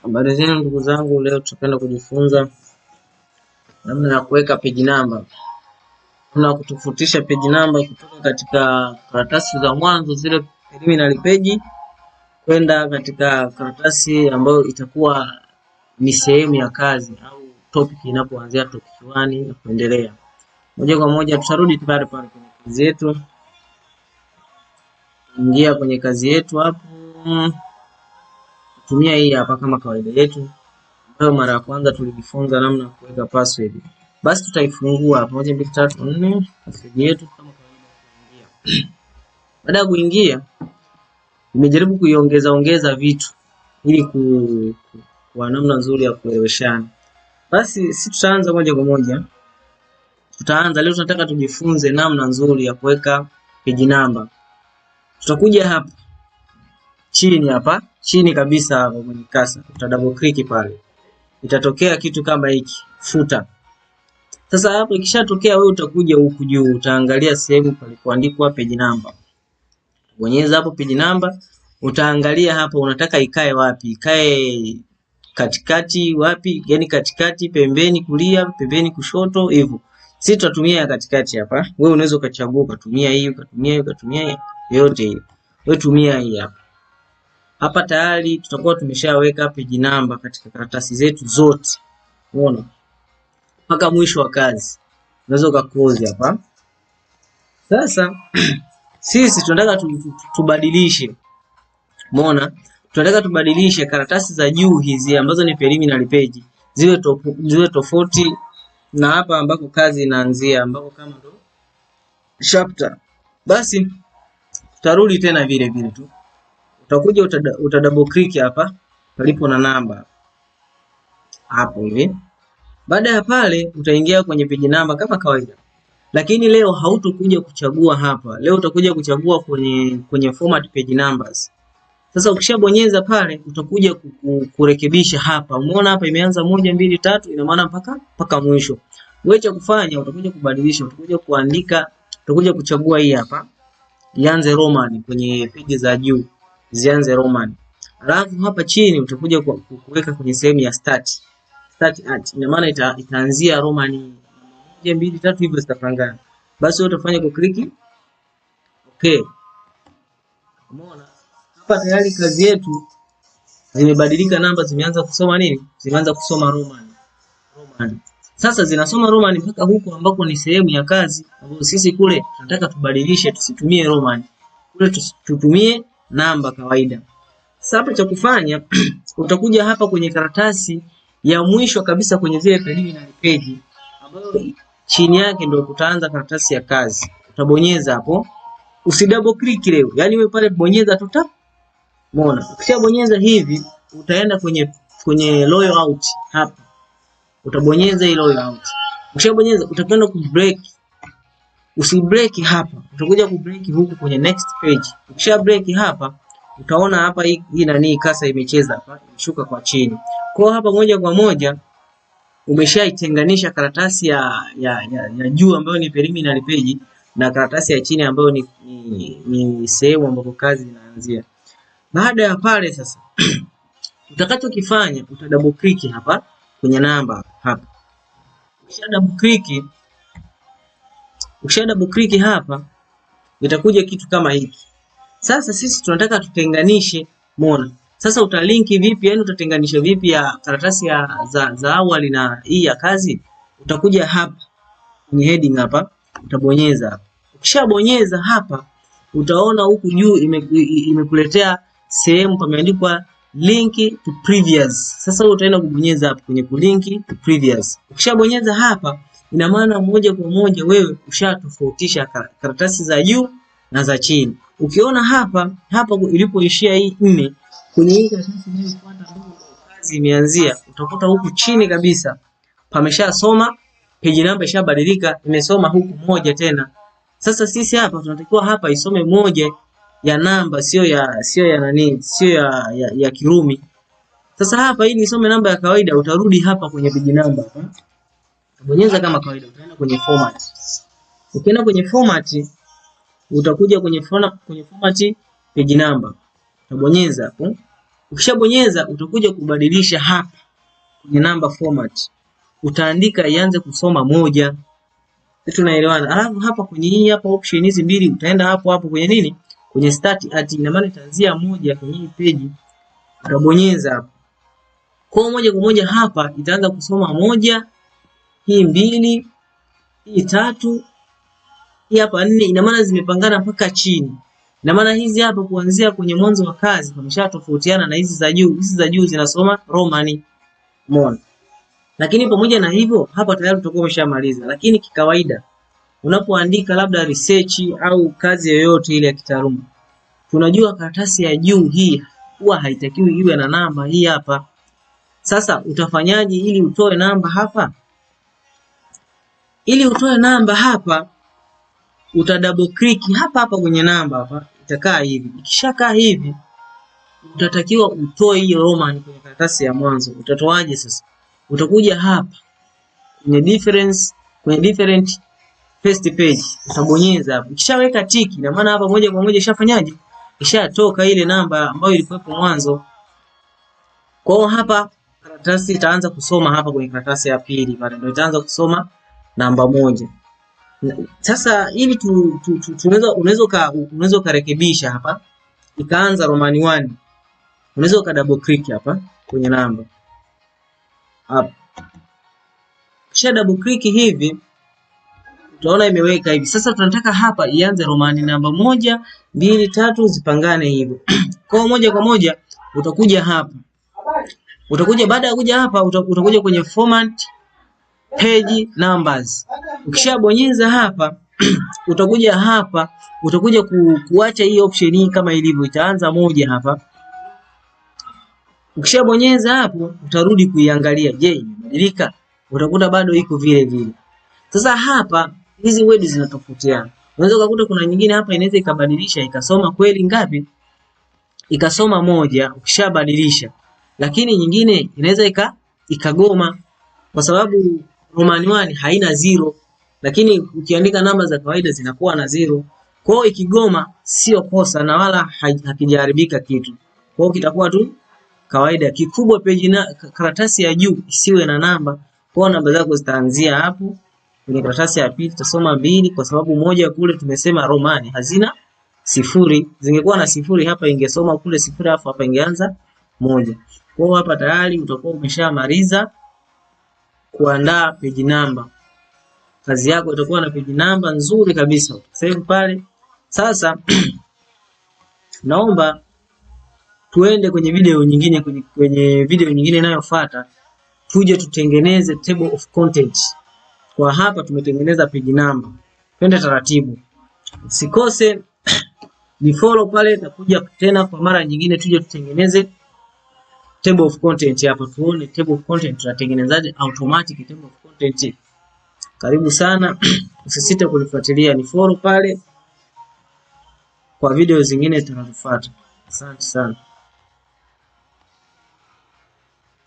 Habari zenu ndugu zangu, leo tutakwenda kujifunza namna ya kuweka page number. Kuna kutofautisha page number kutoka katika karatasi za mwanzo zile preliminary page kwenda katika karatasi ambayo itakuwa ni sehemu ya kazi au topic inapoanzia topic 1 na kuendelea. Moja kwa moja tutarudi pale pale kwenye kazi yetu. Ingia kwenye kazi yetu hapo. Tumia hii hapa kama kawaida yetu. Mara ya kwanza tulijifunza namna ya kuweka password. Basi tutaifungua hapa 1 2 3 4 password yetu kama kawaida kuingia. Baada ya kuingia nimejaribu kuiongeza vitu ili kwa namna nzuri ya kueleweshana. Basi sisi tutaanza moja kwa moja. Tutaanza leo, tunataka tujifunze namna nzuri ya kuweka page number. Tutakuja hapa chini kabisa hapa kwenye kasa. Uta double click pale. Itatokea kitu kama hiki, footer. Sasa hapo ikishatokea wewe utakuja huku juu, utaangalia sehemu palipoandikwa page number. Bonyeza hapo page number, utaangalia hapo unataka ikae wapi? Ikae katikati wapi? Yaani katikati, pembeni kulia, pembeni kushoto hivyo. Sisi tutatumia ya katikati hapa. Wewe unaweza ukachagua ukatumia hii, ukatumia yote hiyo. Wewe tumia hii hapa. Hapa tayari tutakuwa tumeshaweka page number katika karatasi zetu zote. Unaona? Mpaka mwisho wa kazi. Unaweza ukaclose hapa. Sasa sisi tunataka tubadilishe. Umeona? Tunataka tubadilishe karatasi za juu hizi ambazo ni preliminary page ziwe tofauti na hapa ambako kazi inaanzia, ambako kama ndo chapter. Basi tutarudi tena vile vile tu. Utakuja uta double click hapa palipo na namba hapo hivi. Baada ya pale utaingia kwenye page number kama kawaida. Lakini leo hautokuja kuchagua hapa. Leo utakuja kuchagua kwenye format page numbers. Sasa ukishabonyeza pale utakuja kurekebisha hapa. Umeona hapa imeanza 1 2 3, ina maana mpaka mwisho. Wewe cha kufanya utakuja kubadilisha, utakuja kuandika, utakuja kuchagua hii hapa. Ianze Roman kwenye page za juu. Zianze Roman. Alafu hapa chini utakuja kuweka kwenye sehemu ya start at. Ina maana itaanzia Roman 1 2 3 hivyo zitapangana. Basi wewe utafanya ku click okay. Umeona? Hapa tayari kazi yetu zimebadilika, namba zimeanza kusoma nini? Zimeanza kusoma Roman. Sasa zinasoma Roman mpaka huko ambako ni sehemu ya kazi, ambapo sisi kule tunataka tubadilishe, tusitumie Roman. Kule tutumie namba kawaida. Sasa hapa cha kufanya utakuja hapa kwenye karatasi ya mwisho kabisa kwenye zile preliminary page ambayo chini yake ndio utaanza karatasi ya kazi. Utabonyeza hapo. Usidouble click leo. Yaani wewe pale bonyeza tu tap. Umeona? Ukishabonyeza hivi utaenda kwenye layout hapa. Utabonyeza hii layout. Ukishabonyeza utakwenda ku break. Usibreak hapa. Utakuja ku break huku kwenye next page. Ukisha break hapa utaona hapa hii nani kasa imecheza hapa, imeshuka kwa chini. Kwa hapa moja kwa moja umeshaitenganisha karatasi ya juu ambayo ni preliminary page na karatasi ya chini ambayo ni sehemu ambapo kazi inaanzia. Baada ya pale sasa utakachokifanya uta double click hapa kwenye namba hapa. Ukisha double click hapa itakuja kitu kama hiki. Sasa sisi tunataka tutenganishe, umeona? Sasa utalinki vipi? Yaani utatenganisha vipi ya karatasi za awali na hii ya kazi? Utakuja hapa kwenye heading hapa, utabonyeza hapa. Ukishabonyeza hapa utaona huku juu imekuletea sehemu pameandikwa link to previous. Sasa utaenda kubonyeza hapa kwenye link to previous. Ukishabonyeza hapa ina maana moja kwa moja wewe ushatofautisha karatasi za juu na za chini. Ukiona hapa ilipoishia hii 4 kwenye hii karatasi inayofuata ndio kazi imeanzia, utakuta huku chini kabisa pameshasoma page number, ishabadilika, imesoma huku moja tena. Sasa sisi hapa tunatakiwa hapa isome moja ya namba, sio ya Kirumi. Sasa hapa ili isome namba ya kawaida utarudi hapa kwenye page number hapa. Bonyeza kama kawaida, utaenda kwenye format. Ukienda kwenye format utakuja kwenye format page number. Utabonyeza hapo. Ukishabonyeza utakuja kubadilisha hapa kwenye number format. Utaandika ianze kusoma moja. Tunaelewana. Alafu hapa kwenye hii hapa option hizi mbili utaenda hapo kwenye nini? Kwenye start at, ina maana itaanzia moja kwenye hii page. Utabonyeza hapo. Kwa moja kwa moja hapa itaanza kusoma moja, hii mbili, hii tatu, hii hapa nne, ina maana zimepangana mpaka chini. Ina maana hizi hapa kuanzia kwenye mwanzo wa kazi wameshatofautiana na hizi za juu. Hizi za juu zinasoma Roman. Umeona? Lakini pamoja na hivyo hapa tayari tutakuwa umeshamaliza. Lakini kikawaida unapoandika labda research au kazi yoyote ile ya kitaaluma, tunajua karatasi ya juu hii huwa haitakiwi iwe na namba hii hapa. Sasa utafanyaje ili utoe namba hapa? Ili utoe namba hapa, uta double click hapa kwenye namba hapa, itakaa hivi. Ikishakaa hivi, utatakiwa utoe hiyo Roman kwenye karatasi ya mwanzo. Utatoaje sasa? Utakuja hapa kwenye different first page, utabonyeza hapo. Ukishaweka tiki, ina maana hapa moja kwa moja ishafanyaje? Ishatoka ile namba ambayo ilikuwepo mwanzo. Kwa hiyo hapa karatasi itaanza kusoma hapa kwenye karatasi ya pili, pale ndio itaanza kusoma namba moja. Sasa ili unaweza ukarekebisha hapa ikaanza Roman 1. Unaweza uka double click hapa kwenye namba. Hapa. Kisha double click hivi utaona imeweka hivi. Sasa tunataka hapa ianze Roman namba 1, 2, 3 zipangane hivyo. Kwa moja kwa moja utakuja hapa. Baada ya kuja hapa utakuja kwenye format page numbers. Ukishabonyeza hapa utakuja hapa, kuacha hii option hii kama ilivyo, itaanza moja hapa. Ukishabonyeza hapo utarudi kuiangalia, je, imebadilika? Utakuta bado iko vile vile. Sasa hapa hizi word zinatofautiana. Unaweza kukuta kuna nyingine hapa inaweza ikabadilisha ikasoma kweli ngapi? Ikasoma moja ukishabadilisha. Lakini nyingine inaweza ikagoma kwa sababu Roman 1 haina 0, lakini ukiandika namba za kawaida zinakuwa na 0. Kwa hiyo ikigoma sio kosa na wala hakijaharibika kitu. Kwa hiyo kitakuwa tu kawaida. Kikubwa karatasi ya juu isiwe na namba. Kwa namba zako zitaanzia hapo. Kwenye karatasi ya pili tutasoma 2 kwa sababu moja kule tumesema Roman hazina 0. Zingekuwa na 0 hapa ingesoma kule 0 alafu hapa ingeanza 1. Kwa hiyo hapa tayari utakuwa umeshamaliza kuandaa page number. Kazi yako itakuwa na page number nzuri kabisa. Save pale. Sasa naomba tuende kwenye video nyingine, kwenye video nyingine inayofuata tuje tutengeneze table of contents. Kwa hapa tumetengeneza page number. Twende taratibu. Usikose ni follow pale, takuja tena kwa mara nyingine tuje tutengeneze table of content. Hapa tuone table of content tunatengenezaje automatic table of content. Karibu sana. Usisite kunifuatilia, ni follow pale kwa video zingine tunazofuata. Asante sana.